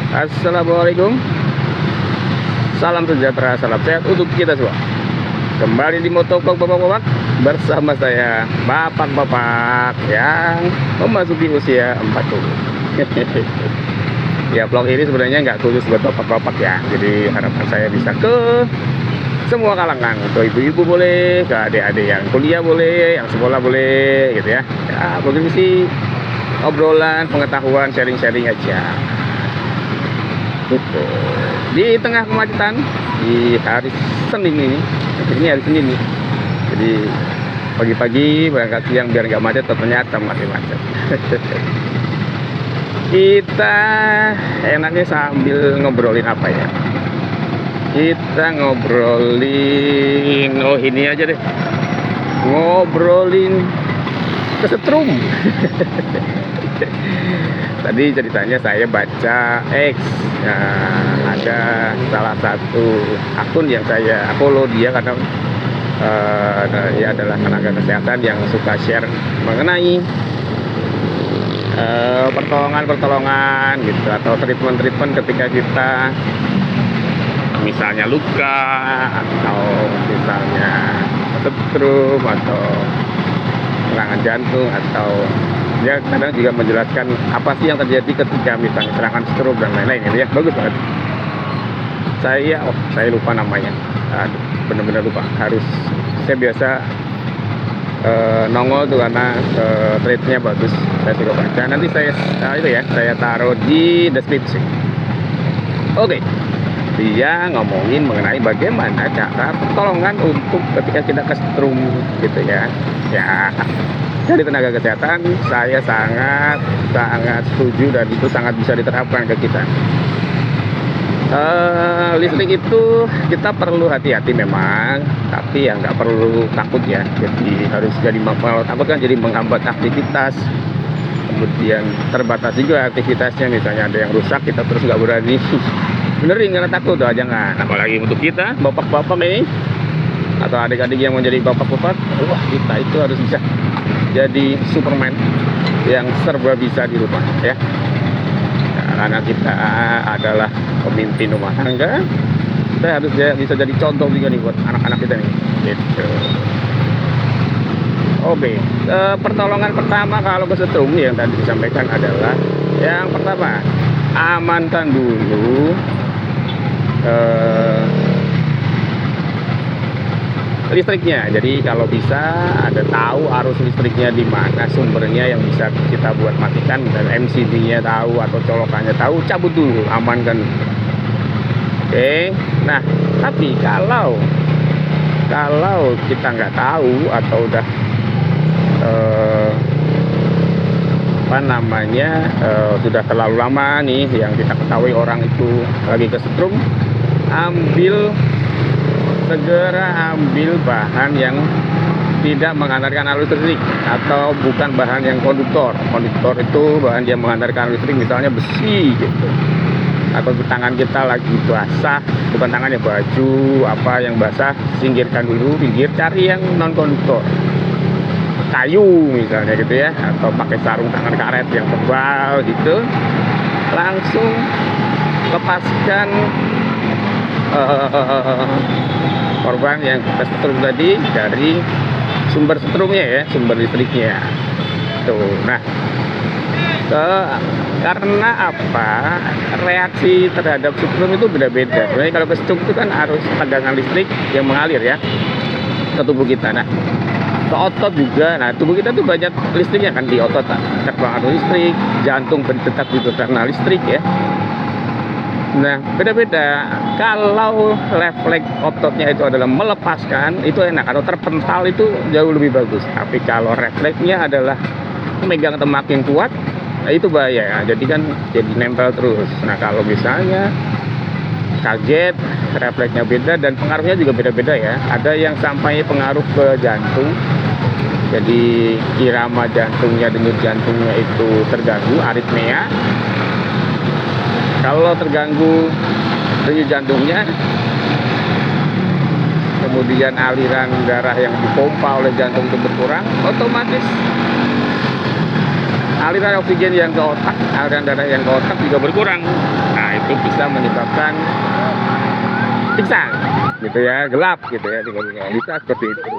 Assalamualaikum. Salam sejahtera, salam sehat untuk kita semua. Kembali di Motovlog Bapak-bapak bersama saya, bapak-bapak yang memasuki usia 40. Ya, vlog ini sebenarnya nggak khusus buat bapak-bapak ya. Jadi harapan saya bisa ke semua kalangan, ke ibu-ibu boleh, ke adik-adik yang kuliah boleh, yang sekolah boleh, gitu ya. Ya, mungkin sih obrolan, pengetahuan, sharing-sharing aja. Gitu. Di tengah kemacetan di hari Senin ini hari Senin nih. Jadi pagi-pagi berangkat siang biar nggak macet, ternyata masih macet. Kita enaknya sambil ngobrolin apa ya? Kita ngobrolin ini aja deh. Ngobrolin kesetrum. Tadi ceritanya saya baca X. Nah, ada salah satu akun yang saya follow dia karena dia adalah tenaga kesehatan yang suka share mengenai pertolongan gitu atau treatment ketika kita misalnya luka atau misalnya setrum atau serangan jantung, atau dia kadang juga menjelaskan apa sih yang terjadi ketika misalnya serangan stroke dan lain-lain gitu ya. Bagus banget. Saya lupa namanya. Benar-benar lupa. Saya biasa nongol tuh karena thread-nya bagus. Saya suka baca. Nanti saya taruh di deskripsi. Oke. Dia ngomongin mengenai bagaimana cara pertolongan untuk ketika kita kesetrum gitu ya. Ya, dari tenaga kesehatan saya sangat setuju dan itu sangat bisa diterapkan ke kita. Listrik itu kita perlu hati-hati memang, tapi ya nggak perlu takut ya. Jadi harus jadi kalau takut kan jadi menghambat aktivitas. Kemudian terbatas juga aktivitasnya, misalnya ada yang rusak kita terus nggak berani benerin karena takut, doa jangan. Apalagi untuk kita bapak-bapak ini atau adik-adik yang menjadi bapak-bapak, wah kita itu harus bisa jadi Superman yang serba bisa di rumah ya. Nah, karena kita adalah pemimpin rumah tangga, kita harus bisa jadi contoh juga nih buat anak-anak kita nih gitu. Oke, pertolongan pertama kalau kesetrum yang tadi disampaikan adalah yang pertama, amankan dulu listriknya. Jadi kalau bisa ada tahu arus listriknya di mana sumbernya yang bisa kita buat matikan, dan MCB-nya tahu atau colokannya tahu, cabut dulu, amankan. Oke. Nah, tapi kalau kita nggak tahu atau udah sudah terlalu lama nih yang kita ketahui orang itu lagi kesetrum, segera ambil bahan yang tidak menghantarkan arus listrik atau bukan bahan yang konduktor. Konduktor itu bahan yang menghantarkan arus listrik, misalnya besi gitu. Atau tangan kita lagi basah, bukan tangannya, baju apa yang basah, singkirkan dulu, cari yang non konduktor. Kayu misalnya gitu ya, atau pakai sarung tangan karet yang tebal gitu. Langsung lepaskan korban yang kesetrum tadi dari sumber setrumnya ya, sumber listriknya tuh. Nah, karena apa, reaksi terhadap setrum itu beda-beda. Sebenarnya kalau kesetrum itu kan arus tegangan listrik yang mengalir ya ke tubuh kita. Nah, ke otot juga. Nah, tubuh kita tuh banyak listriknya kan, di otot terbang arus listrik, jantung berdetak juga karena listrik ya. Nah, beda-beda. Kalau refleks ototnya itu adalah melepaskan, itu enak. Atau terpental itu jauh lebih bagus. Tapi kalau refleksnya adalah memegang temak yang kuat, nah itu bahaya ya. Jadi kan jadi nempel terus. Nah, kalau misalnya kaget, refleksnya beda dan pengaruhnya juga beda-beda ya. Ada yang sampai pengaruh ke jantung. Jadi irama jantungnya, denyut jantungnya itu terganggu, aritmia. Kalau terganggu denyut jantungnya, kemudian aliran darah yang dipompa oleh jantung itu berkurang, otomatis aliran oksigen yang ke otak, aliran darah yang ke otak juga berkurang. Nah, itu bisa menyebabkan pingsan gitu ya, gelap gitu ya, bisa seperti itu.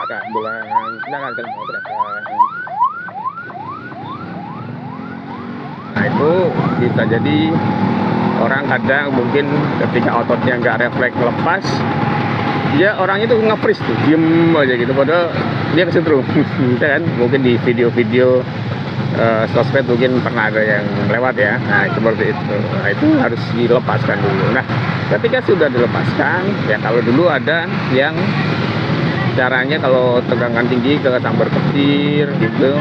Ada ambulans, silakan mau berangkat. Nah, itu bisa jadi orang kadang mungkin ketika ototnya nggak refleks lepas, dia orang itu nge-freeze tuh, diem aja gitu, padahal dia kesetrum. Kan mungkin di video-video sosmed mungkin pernah ada yang lewat ya. Nah, seperti itu. Nah, itu harus dilepaskan dulu. Nah, ketika sudah dilepaskan, ya kalau dulu ada yang caranya kalau tegangan tinggi ke sambar petir gitu,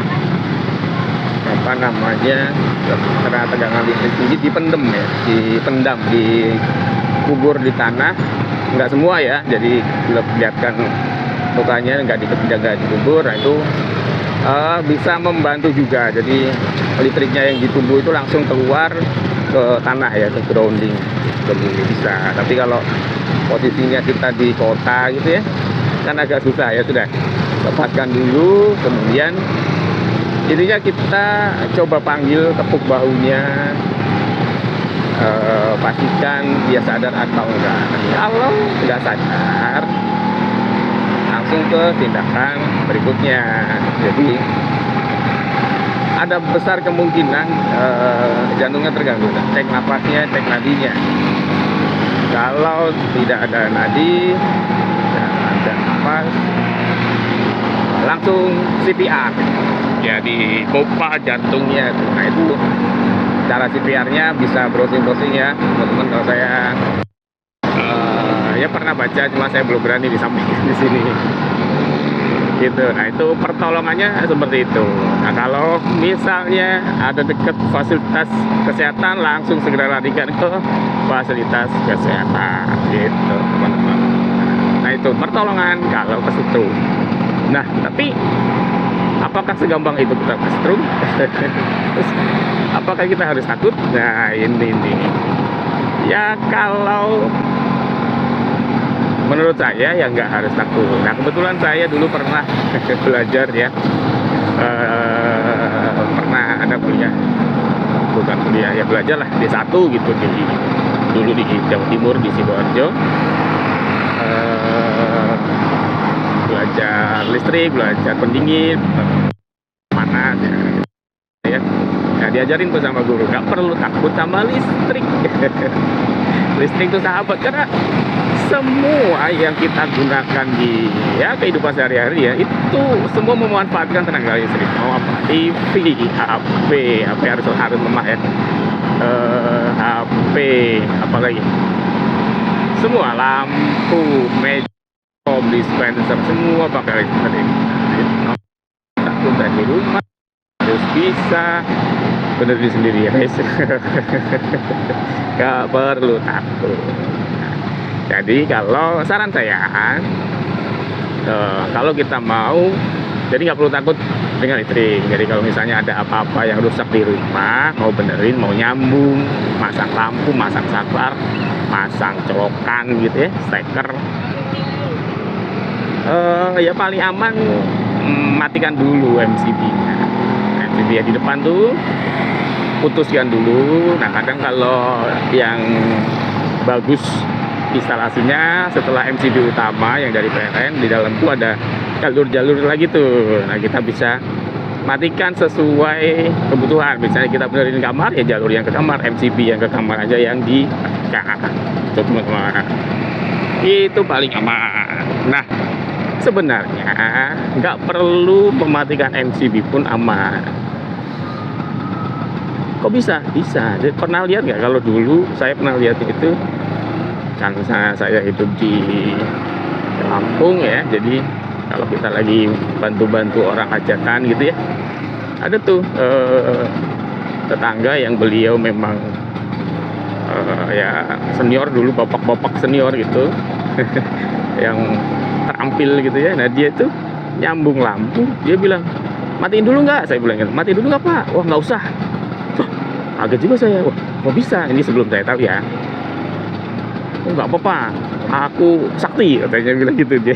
apa namanya, karena tegangan listrik tinggi dipendem ya, dipendam, dikubur di tanah. Nggak semua ya, jadi lihatkan lukanya nggak dikubur. Nah, itu bisa membantu juga, jadi listriknya yang ditumbuh itu langsung keluar ke tanah ya, ke grounding bisa. Tapi kalau posisinya kita di kota gitu ya, kan agak susah ya. Sudah lepaskan dulu, kemudian intinya kita coba panggil, tepuk bahunya, pastikan dia sadar atau enggak. Kalau tidak sadar, langsung ke tindakan berikutnya. Jadi ada besar kemungkinan jantungnya terganggu. Cek napasnya, cek nadinya. Kalau tidak ada nadi, tidak ada napas, langsung CPR. Jadi pompa jantungnya. Nah, itu cara CPR-nya bisa browsing ya, teman-teman. Kalau saya ya pernah baca, cuma saya belum berani disampaikan di sini gitu. Nah, itu pertolongannya seperti itu. Nah, kalau misalnya ada dekat fasilitas kesehatan, langsung segera larikan ke fasilitas kesehatan gitu, teman-teman. Nah, itu pertolongan kalau kesetrum. Nah, tapi apakah segampang itu kita kesetrum? Apakah kita harus takut? Nah, ini ya, kalau menurut saya ya nggak harus takut. Nah, kebetulan saya dulu pernah belajar ya, pernah ada kuliah, bukan kuliah ya, belajar lah D1 gitu dulu di Jawa Timur, di Sidoarjo. Belajar listrik, belajar pendingin, panas ya. Nah, diajarin tuh sama guru, nggak perlu takut sama listrik. Listrik itu sahabat, karena semua yang kita gunakan di ya kehidupan sehari-hari ya, itu semua memanfaatkan tenaga listrik. Mau apa? TV, HP harus lemah ya. HP, apalagi semua, lampu, meja, dispenser, semua pakai listrik. Takut dari rumah harus bisa benerin sendiri ya guys. Gak perlu takut. Jadi kalau saran saya, kalau kita mau, jadi nggak perlu takut dengan listrik. Jadi kalau misalnya ada apa-apa yang rusak di rumah, mau benerin, mau nyambung, masang lampu, masang saklar, masang colokan gitu ya, steker, ya paling aman matikan dulu MCB-nya. MCB ya di depan tuh putuskan dulu. Nah, kadang kalau yang bagus instalasinya, setelah MCB utama yang dari PLN, di dalam tuh ada jalur-jalur lagi tuh. Nah, kita bisa matikan sesuai kebutuhan. Misalnya kita benerin kamar, ya jalur yang ke kamar, MCB yang ke kamar aja yang di itu, teman-teman. Itu paling aman. Nah, sebenarnya nggak perlu mematikan MCB pun aman. Kok bisa? Bisa. Jadi, pernah lihat nggak? Kalau dulu saya pernah lihat itu, kan saya hidup di Lampung ya, jadi kalau kita lagi bantu-bantu orang hajatan gitu ya, ada tuh tetangga yang beliau memang ya senior dulu, bapak-bapak senior gitu. Yang terampil gitu ya. Nah, dia tuh nyambung lampu, dia bilang, matiin dulu nggak? Saya bilang, matiin dulu nggak Pak? Wah, nggak usah. Kaget juga saya, wah kok bisa? Ini sebelum saya tahu ya. Oh, nggak apa-apa, aku sakti, katanya bilang gitu dia.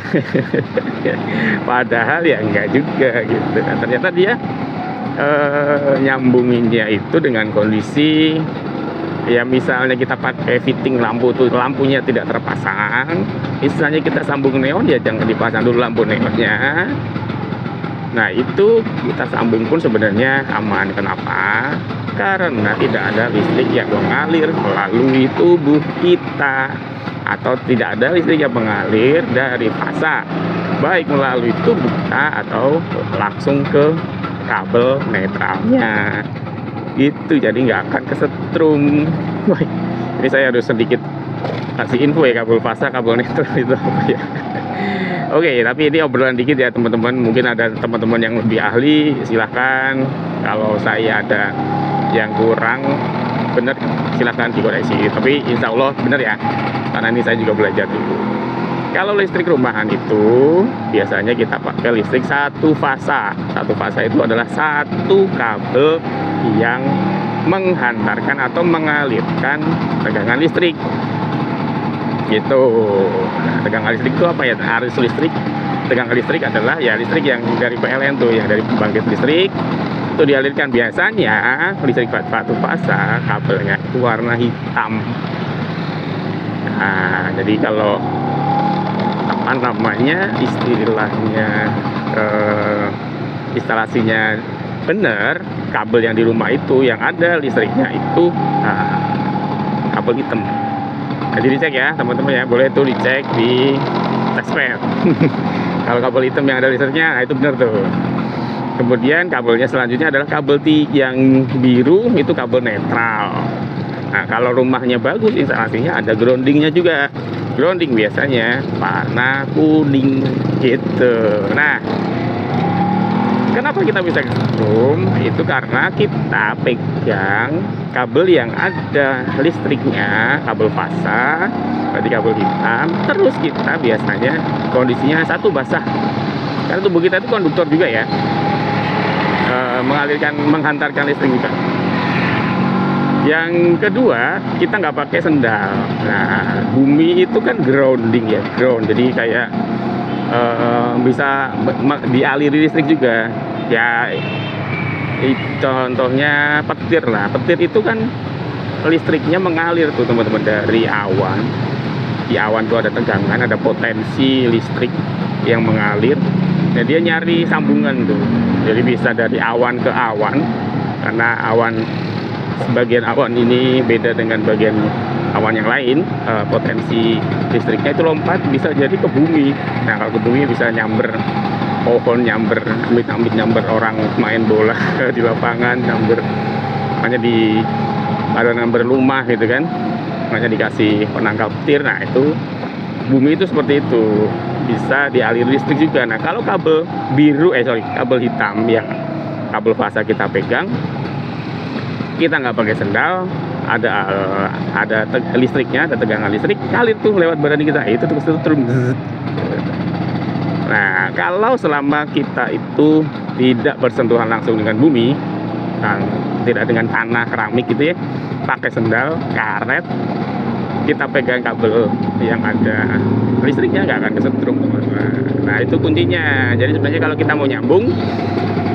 Padahal ya enggak juga gitu. Nah, ternyata dia nyambunginnya itu dengan kondisi ya misalnya kita pakai fitting lampu tuh, lampunya tidak terpasang, misalnya kita sambung neon ya jangan dipasang dulu lampu neonnya. Nah itu kita sambung pun sebenarnya aman. Kenapa? Karena tidak ada listrik yang mengalir melalui tubuh kita, atau tidak ada listrik yang mengalir dari fasa, baik melalui tubuh kita atau langsung ke kabel netralnya gitu. Jadi nggak akan kesetrum. Wah, ini saya harus sedikit kasih info ya, kabel fasa, kabel netral itu apa ya. Oke, tapi ini obrolan dikit ya teman-teman. Mungkin ada teman-teman yang lebih ahli, silahkan. Kalau saya ada yang kurang benar, silahkan dikoreksi. Tapi insya Allah benar ya, karena ini saya juga belajar dulu. Kalau listrik rumahan itu biasanya kita pakai listrik satu fasa. Satu fasa itu adalah satu kabel yang menghantarkan atau mengalirkan tegangan listrik gitu. Nah, tegangan listrik itu apa ya? Arus listrik. Tegangan listrik adalah ya listrik yang dari PLN tuh, yang dari pembangkit listrik itu dialirkan. Biasanya listrik satu fasa kabelnya itu warna hitam. Nah, jadi kalau apa namanya istilahnya instalasinya benar, kabel yang di rumah itu yang ada listriknya itu kabel hitam. Jadi dicek ya teman-teman ya, boleh tuh dicek di testbed. Kalau kabel hitam yang ada listriknya, nah itu benar tuh. Kemudian kabelnya selanjutnya adalah kabel yang biru, itu kabel netral. Nah kalau rumahnya bagus instalasinya ada groundingnya juga. Grounding biasanya warna kuning gitu. Nah kenapa kita bisa kesetrum? Itu karena kita pegang kabel yang ada listriknya, kabel fasa, berarti kabel hitam. Terus kita biasanya kondisinya satu basah, karena tubuh kita itu konduktor juga ya, menghantarkan listrik juga. Yang kedua, kita nggak pakai sendal. Nah, bumi itu kan grounding ya, ground. Jadi kayak bisa dialiri listrik juga ya. Contohnya petir lah. Petir itu kan listriknya mengalir tuh teman-teman dari awan. Di awan tuh ada tegangan, ada potensi listrik yang mengalir. Nah dia nyari sambungan tuh, jadi bisa dari awan ke awan, karena awan, sebagian awan ini beda dengan bagian awan yang lain. Potensi listriknya itu lompat bisa jadi ke bumi. Nah kalau ke bumi bisa nyamber pohon, nyamber amit-amit, nyamber orang main bola di lapangan, nyamber, makanya ada nyamber rumah gitu kan, makanya dikasih penangkal petir. Nah itu bumi itu seperti itu, bisa dialiri listrik juga. Nah kalau kabel biru kabel hitam yang kabel fasa kita pegang, kita nggak pakai sendal, ada listriknya, ada tegangan listrik, ngalir tuh lewat badan kita, itu terus turun. Nah kalau selama kita itu tidak bersentuhan langsung dengan bumi, tidak dengan tanah, keramik gitu ya, pakai sendal, karet, kita pegang kabel yang ada listriknya, nggak akan kesetrum teman-teman. Nah itu kuncinya. Jadi sebenarnya kalau kita mau nyambung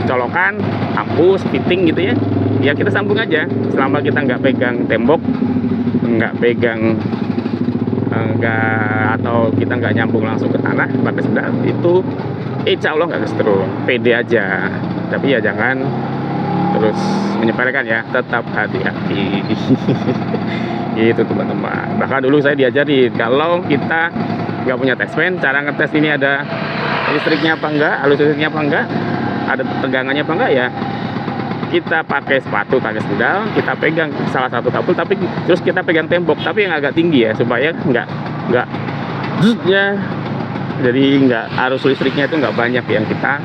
colokan, hapus, fitting gitu ya, ya kita sambung aja. Selama kita nggak pegang tembok, nggak pegang atau kita nggak nyambung langsung ke tanah pakai sendal, itu insya Allah nggak kesetrum. Pede aja, tapi ya jangan terus menyepelekan ya, tetap hati-hati. Gitu teman-teman. Bahkan dulu saya diajarin kalau kita nggak punya testpen, cara ngetes ini ada listriknya apa enggak, arus listriknya apa enggak, ada tegangannya apa enggak ya, kita pakai sepatu, pakai sendal, kita pegang salah satu kabel, tapi terus kita pegang tembok, tapi yang agak tinggi ya, supaya nggak ya, jadi nggak, arus listriknya itu nggak banyak yang kita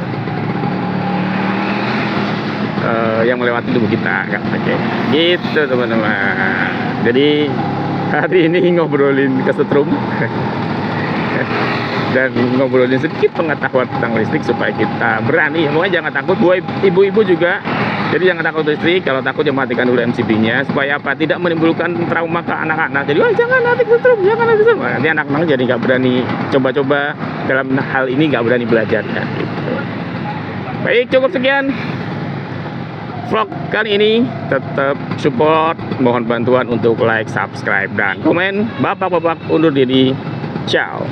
yang melewati tubuh kita, nggak pakai gitu teman-teman. Jadi hari ini ngobrolin kesetrum dan ngobrolin sedikit pengetahuan tentang listrik supaya kita berani. Pokoknya jangan takut, buat ibu-ibu juga. Jadi jangan takut listrik. Kalau takut ya matikan dulu MCB-nya supaya apa? Tidak menimbulkan trauma ke anak-anak. Jadi jangan nanti kesetrum, jangan nanti kesetrum. Nanti anak-anak jadi nggak berani coba-coba dalam hal ini, nggak berani belajar ya. Gitu. Baik, cukup sekian. vlog kali ini. Tetap support, mohon bantuan untuk like, subscribe, dan komen. Bapak-bapak undur diri. Ciao.